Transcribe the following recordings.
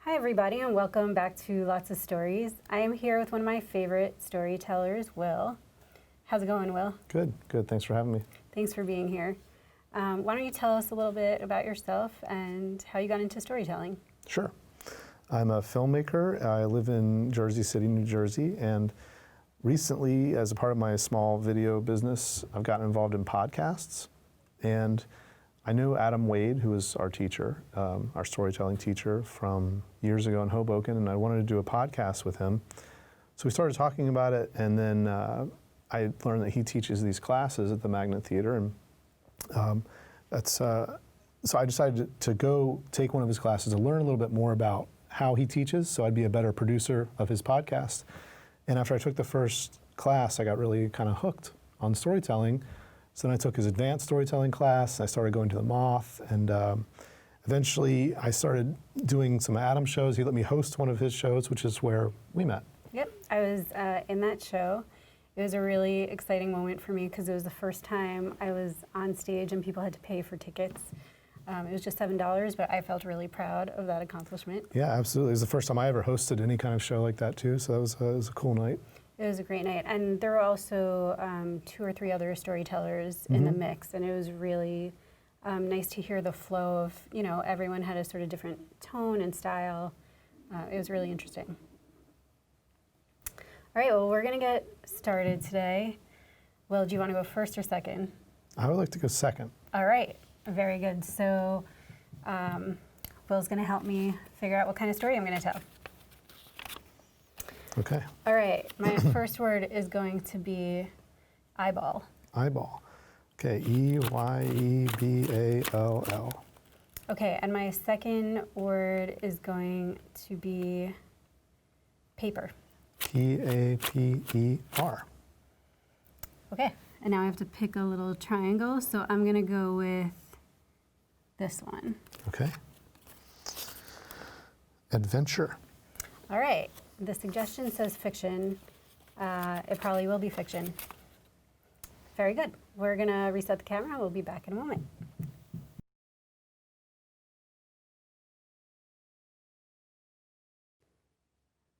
Hi everybody, and welcome back to Lots of Stories. I am here with one of my favorite storytellers, Will. How's it going, Will? Good, good. Thanks for having me. Thanks for being here. Why don't you tell us a little bit about yourself and how you got into storytelling? Sure. I'm a filmmaker. I live in Jersey City, New Jersey, and recently, as a part of my small video business, I've gotten involved in podcasts. And I knew Adam Wade, who was our teacher, our storytelling teacher from years ago in Hoboken, and I wanted to do a podcast with him. So we started talking about it, and then I learned that he teaches these classes at the Magnet Theater, and so I decided to go take one of his classes to learn a little bit more about how he teaches, so I'd be a better producer of his podcast. And after I took the first class, I got really kind of hooked on storytelling. So then I took his advanced storytelling class. I started going to the Moth, and eventually I started doing some Adam shows. He let me host one of his shows, which is where we met. Yep, I was in that show. It was a really exciting moment for me because it was the first time I was on stage and people had to pay for tickets. It was just $7, but I felt really proud of that accomplishment. Yeah, absolutely. It was the first time I ever hosted any kind of show like that too, so that was, it was a cool night. It was a great night, and there were also 2 or 3 other storytellers in the mix, and it was really nice to hear the flow of, everyone had a sort of different tone and style. It was really interesting. All right, well, we're gonna get started today. Will, do you wanna go first or second? I would like to go second. All right, very good. So Will's gonna help me figure out what kind of story I'm gonna tell. Okay. All right, my first word is going to be eyeball. Eyeball. Okay, E-Y-E-B-A-L-L. Okay, and my second word is going to be paper. P-A-P-E-R. Okay, and now I have to pick a little triangle, so I'm gonna go with this one. Okay. Adventure. All right, the suggestion says fiction. It probably will be fiction. Very good. We're gonna reset the camera. We'll be back in a moment.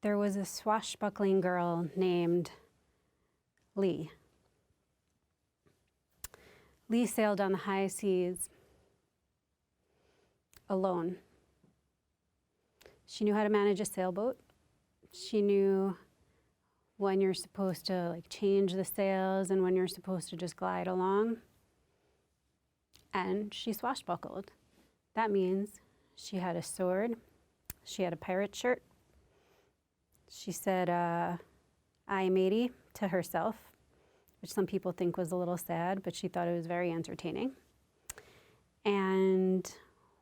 There was a swashbuckling girl named Lee. Lee sailed on the high seas alone. She knew how to manage a sailboat. She knew when you're supposed to change the sails and when you're supposed to just glide along. And she swashbuckled. That means she had a sword, she had a pirate shirt. She said, "I matey" to herself, which some people think was a little sad, but she thought it was very entertaining. And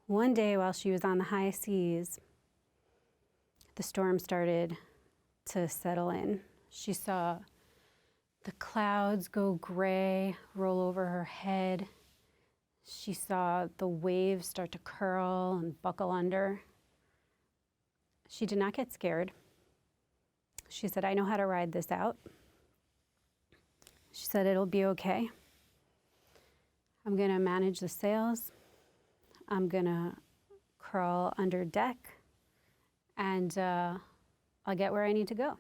one day while she was on the high seas, the storm started to settle in. She saw the clouds go gray, roll over her head. She saw the waves start to curl and buckle under. She did not get scared. She said, "I know how to ride this out." She said, "It'll be okay. I'm gonna manage the sails. I'm gonna crawl under deck, and I'll get where I need to go."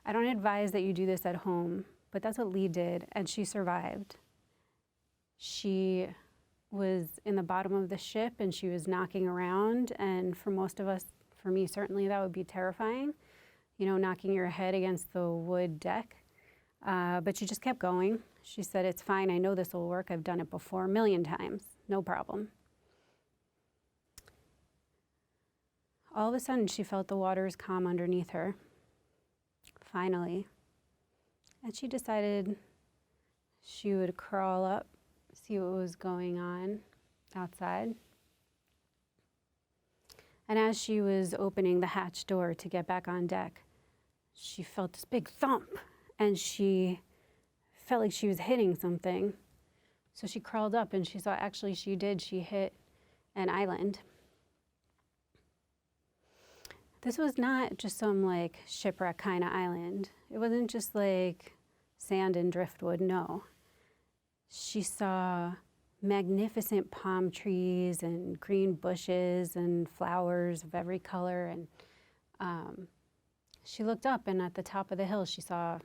I don't advise that you do this at home, but that's what Lee did, and she survived. She was in the bottom of the ship, and she was knocking around, and for most of us, for me certainly, that would be terrifying, knocking your head against the wood deck. But she just kept going. She said, "It's fine, I know this will work. I've done it before a million times, no problem." All of a sudden, she felt the waters calm underneath her, finally. And she decided she would crawl up, see what was going on outside. And as she was opening the hatch door to get back on deck, she felt this big thump, and she felt like she was hitting something. So she crawled up, and she saw, actually she hit an island. This was not just some shipwreck kind of island. It wasn't just sand and driftwood, no. She saw magnificent palm trees and green bushes and flowers of every color. And she looked up, and at the top of the hill, she saw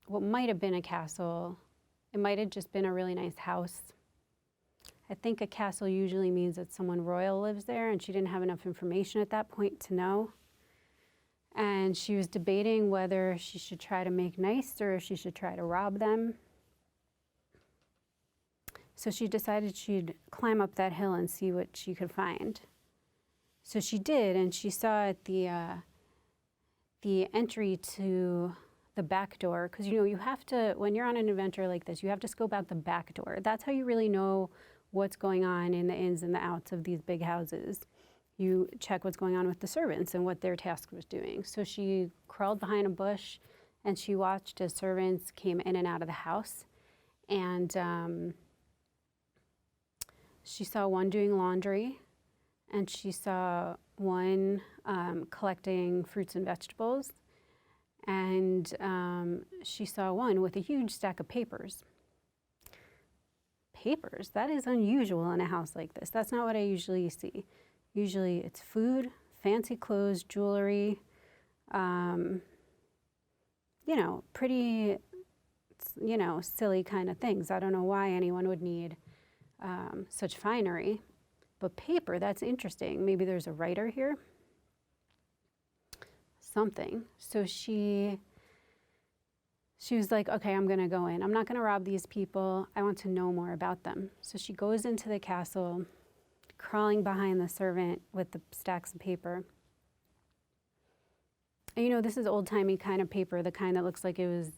what might have been a castle. It might have just been a really nice house. I think a castle usually means that someone royal lives there, and she didn't have enough information at that point to know. And she was debating whether she should try to make nice or if she should try to rob them. So she decided she'd climb up that hill and see what she could find. So she did, and she saw at the entry to the back door, because you have to, when you're on an adventure like this, you have to scope out the back door. That's how you really know what's going on in the ins and the outs of these big houses. You check what's going on with the servants and what their task was doing. So she crawled behind a bush, and she watched as servants came in and out of the house. And she saw one doing laundry, and she saw one collecting fruits and vegetables, and she saw one with a huge stack of papers. Papers, that is unusual in a house like this. That's not what I usually see. Usually it's food, fancy clothes, jewelry, pretty, silly kind of things. I don't know why anyone would need such finery. But paper, that's interesting. Maybe there's a writer here. Something. So she was like, okay, I'm going to go in. I'm not going to rob these people. I want to know more about them. So she goes into the castle, crawling behind the servant with the stacks of paper. And this is old-timey kind of paper, the kind that looks like it was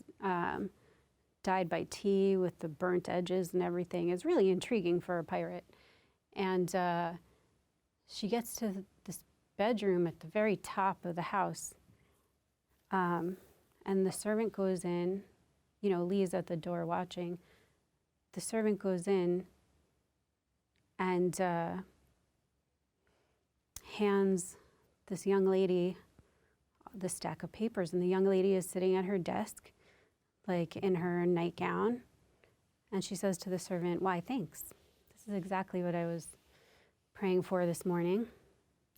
dyed by tea with the burnt edges and everything. It's really intriguing for a pirate. And she gets to this bedroom at the very top of the house. And the servant goes in. Lee's at the door watching. The servant goes in and hands this young lady the stack of papers. And the young lady is sitting at her desk, like in her nightgown. And she says to the servant, "Why, thanks. This is exactly what I was praying for this morning."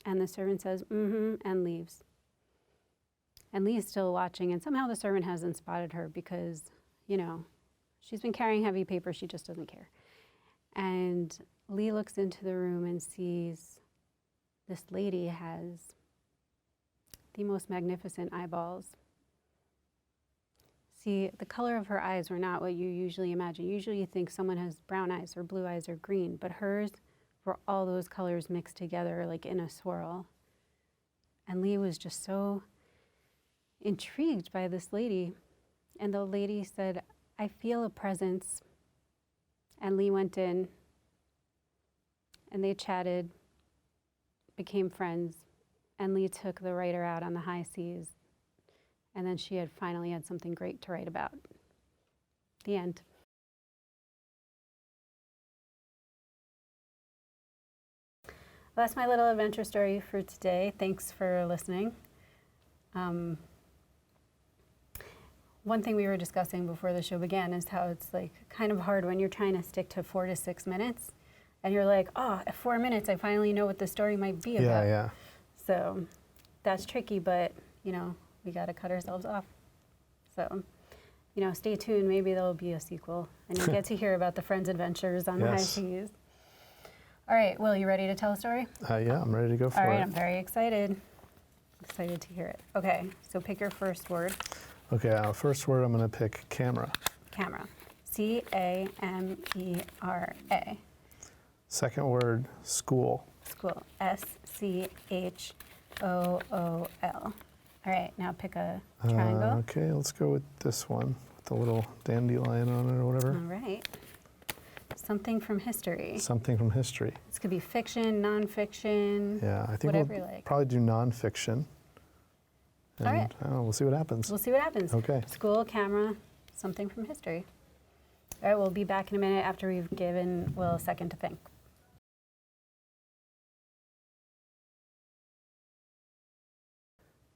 And the servant says, "Mm-hmm," and leaves. And Lee is still watching, and somehow the servant hasn't spotted her because, she's been carrying heavy paper, she just doesn't care. And Lee looks into the room and sees this lady has the most magnificent eyeballs. See, the color of her eyes were not what you usually imagine. Usually you think someone has brown eyes or blue eyes or green, but hers were all those colors mixed together like in a swirl. And Lee was just so intrigued by this lady. And the lady said, "I feel a presence." And Lee went in, and they chatted, became friends, and Lee took the writer out on the high seas. And then she had finally had something great to write about. The end. Well, that's my little adventure story for today. Thanks for listening. One thing we were discussing before the show began is how it's like kind of hard when you're trying to stick to 4 to 6 minutes, and you're like, at 4 minutes I finally know what the story might be about. Yeah. So that's tricky, but we got to cut ourselves off. So stay tuned. Maybe there'll be a sequel, and you'll get to hear about the friends' adventures on the high seas. All right, Will, you ready to tell a story? Yeah, I'm ready to go for it. All right, I'm very excited. Excited to hear it. Okay, so pick your first word. Okay, first word I'm going to pick camera. Camera. C-A-M-E-R-A. Second word, school. School. S-C-H-O-O-L. All right, now pick a triangle. Okay, let's go with this one, with the little dandelion on it or whatever. All right. Something from history. Something from history. This could be fiction, nonfiction. Yeah, I think whatever we'll you like. probably do nonfiction. And, all right. We'll see what happens. We'll see what happens. Okay. School, camera, something from history. All right, we'll be back in a minute after we've given Will a second to think.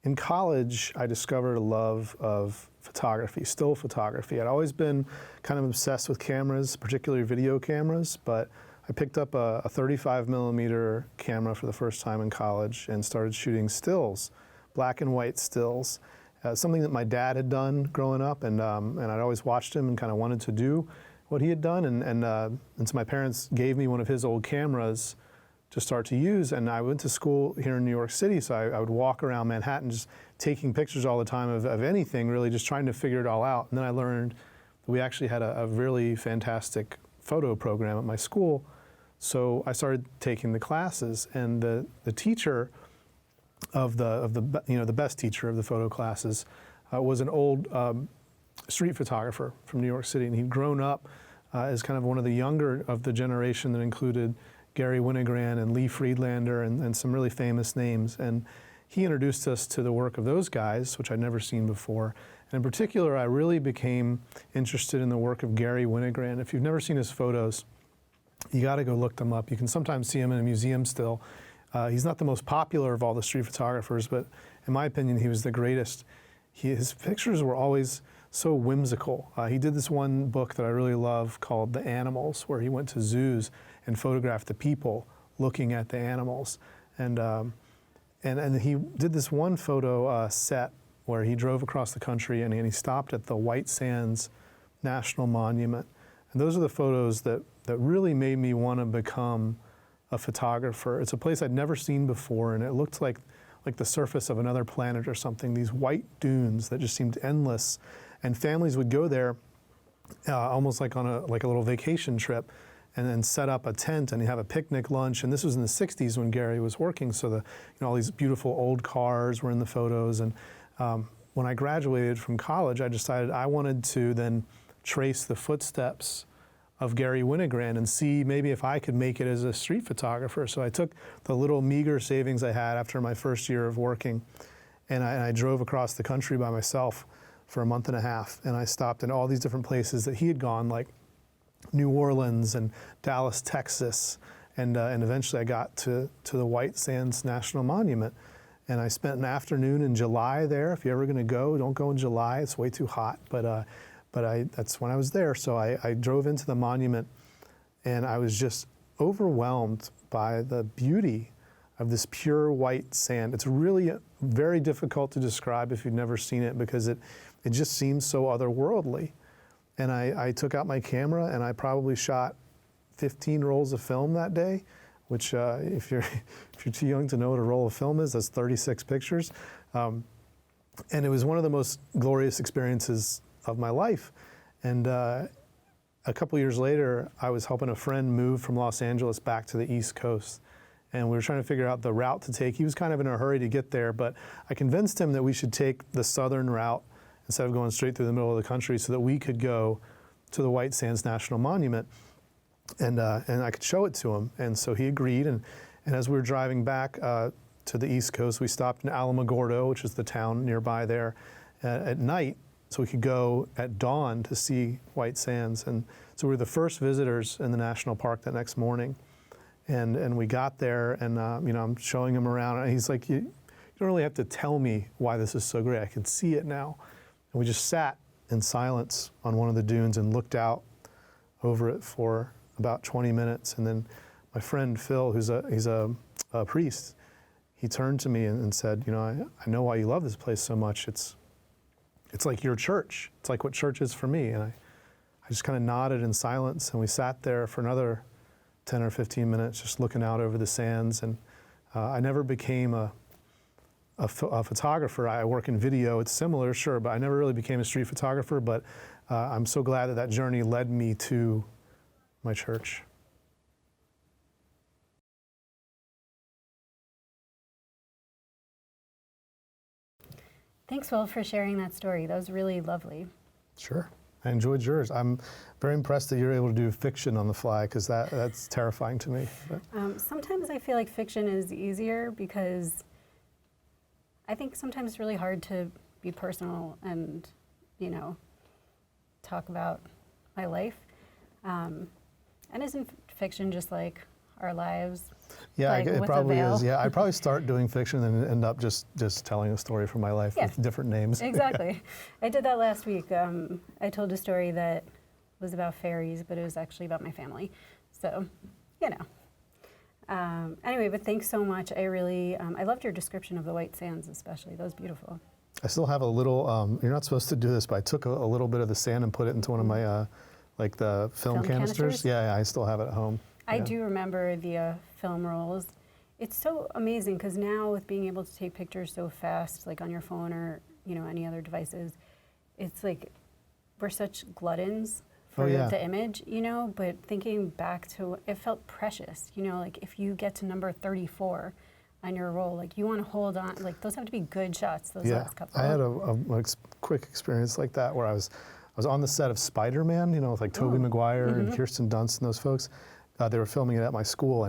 In college, I discovered a love of photography, still photography. I'd always been kind of obsessed with cameras, particularly video cameras, but I picked up a 35 millimeter camera for the first time in college and started shooting stills, black and white stills. Something that my dad had done growing up, and I'd always watched him and kind of wanted to do what he had done, and so my parents gave me one of his old cameras to start to use, and I went to school here in New York City, so I would walk around Manhattan just taking pictures all the time of anything, really just trying to figure it all out. And then I learned that we actually had a really fantastic photo program at my school, so I started taking the classes, and the teacher of the best teacher of the photo classes was an old street photographer from New York City, and he'd grown up as kind of one of the younger of the generation that included Gary Winogrand and Lee Friedlander and some really famous names. And he introduced us to the work of those guys, which I'd never seen before. And in particular, I really became interested in the work of Gary Winogrand. If you've never seen his photos, you got to go look them up. You can sometimes see him in a museum still. He's not the most popular of all the street photographers, but in my opinion, he was the greatest. His pictures were always so whimsical. He did this one book that I really love called The Animals, where he went to zoos and photographed the people looking at the animals. And he did this one photo set where he drove across the country and he stopped at the White Sands National Monument. And those are the photos that really made me want to become a photographer. It's a place I'd never seen before, and it looked like the surface of another planet or something, these white dunes that just seemed endless. And families would go there almost like on a little vacation trip, and then set up a tent and you have a picnic lunch. And this was in the 60s when Gary was working, so all these beautiful old cars were in the photos. And when I graduated from college, I decided I wanted to then trace the footsteps of Gary Winogrand and see maybe if I could make it as a street photographer. So I took the little meager savings I had after my first year of working, and I drove across the country by myself for a month and a half, and I stopped in all these different places that he had gone, like New Orleans and Dallas, Texas, and eventually I got to the White Sands National Monument. And I spent an afternoon in July there. If you're ever going to go, don't go in July. It's way too hot. But that's when I was there. So I drove into the monument, and I was just overwhelmed by the beauty of this pure white sand. It's really very difficult to describe if you've never seen it, because it just seems so otherworldly. And I took out my camera and I probably shot 15 rolls of film that day, which if you're too young to know what a roll of film is, that's 36 pictures. And it was one of the most glorious experiences of my life. And a couple years later, I was helping a friend move from Los Angeles back to the East Coast. And we were trying to figure out the route to take. He was kind of in a hurry to get there, but I convinced him that we should take the southern route instead of going straight through the middle of the country, so that we could go to the White Sands National Monument and I could show it to him. And so he agreed, and as we were driving back to the East Coast, we stopped in Alamogordo, which is the town nearby there, at night, so we could go at dawn to see White Sands. And so we were the first visitors in the national park that next morning. And we got there, and I'm showing him around, and he's like, you don't really have to tell me why this is so great. I can see it now. And we just sat in silence on one of the dunes and looked out over it for about 20 minutes. And then my friend Phil, he's a priest, he turned to me and said, I know why you love this place so much. It's like your church. It's like what church is for me. And I just kind of nodded in silence, and we sat there for another 10 or 15 minutes just looking out over the sands. And I never became a photographer. I work in video. It's similar, sure, but I never really became a street photographer. But I'm so glad that journey led me to my church. Thanks, Will, for sharing that story. That was really lovely. Sure. I enjoyed yours. I'm very impressed that you're able to do fiction on the fly, because that's terrifying to me. Sometimes I feel like fiction is easier, because I think sometimes it's really hard to be personal and, talk about my life. And isn't fiction just like our lives. Yeah, like, it with a probably veil. is. Yeah, I probably start doing fiction and then end up just telling a story from my life Yeah. with different names. Exactly. I did that last week. I told a story that was about fairies, but it was actually about my family. So, you know. Anyway, but thanks so much. I really, I loved your description of the white sands, especially. That was beautiful. I still have a little. You're not supposed to do this, but I took a little bit of the sand and put it into one of my, like the film canisters. Yeah, I still have it at home. I Yeah. do remember the film rolls. It's so amazing because now with being able to take pictures so fast, like on your phone or any other devices, it's like we're such gluttons for the image, But thinking back to it felt precious, Like if you get to number 34 on your roll, like you want to hold on. Like those have to be good shots. Those last couple. I had a quick experience like that where I was on the set of Spider-Man, with like Tobey Maguire and Kirsten Dunst and those folks. They were filming it at my school,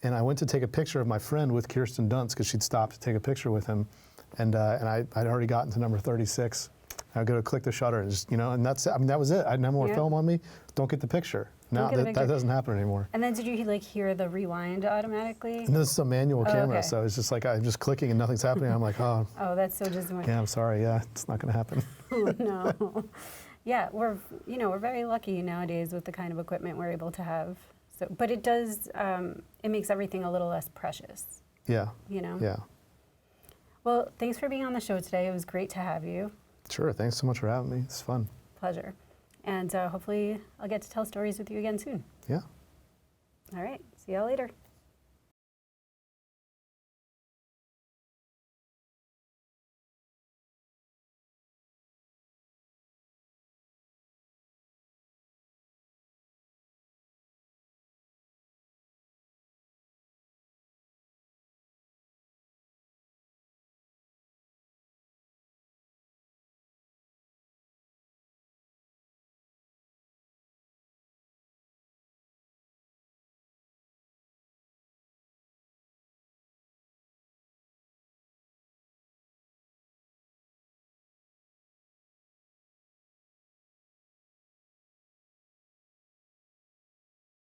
and I went to take a picture of my friend with Kirsten Dunst because she'd stopped to take a picture with him, and I'd already gotten to number 36. I go to click the shutter, and just and that was it. I had no more film on me. Don't get the picture. Now that doesn't happen anymore. And then did you like hear the rewind automatically? And this is a manual camera, okay. so it's just like I'm just clicking and nothing's happening. I'm like, oh. Oh, that's so disappointing. Yeah, I'm sorry. Yeah, it's not going to happen. Oh no. Yeah, we're very lucky nowadays with the kind of equipment we're able to have. So, but it does, it makes everything a little less precious. Yeah. Yeah. Well, thanks for being on the show today. It was great to have you. Sure. Thanks so much for having me. It's fun. Pleasure. And hopefully I'll get to tell stories with you again soon. Yeah. All right. See y'all later.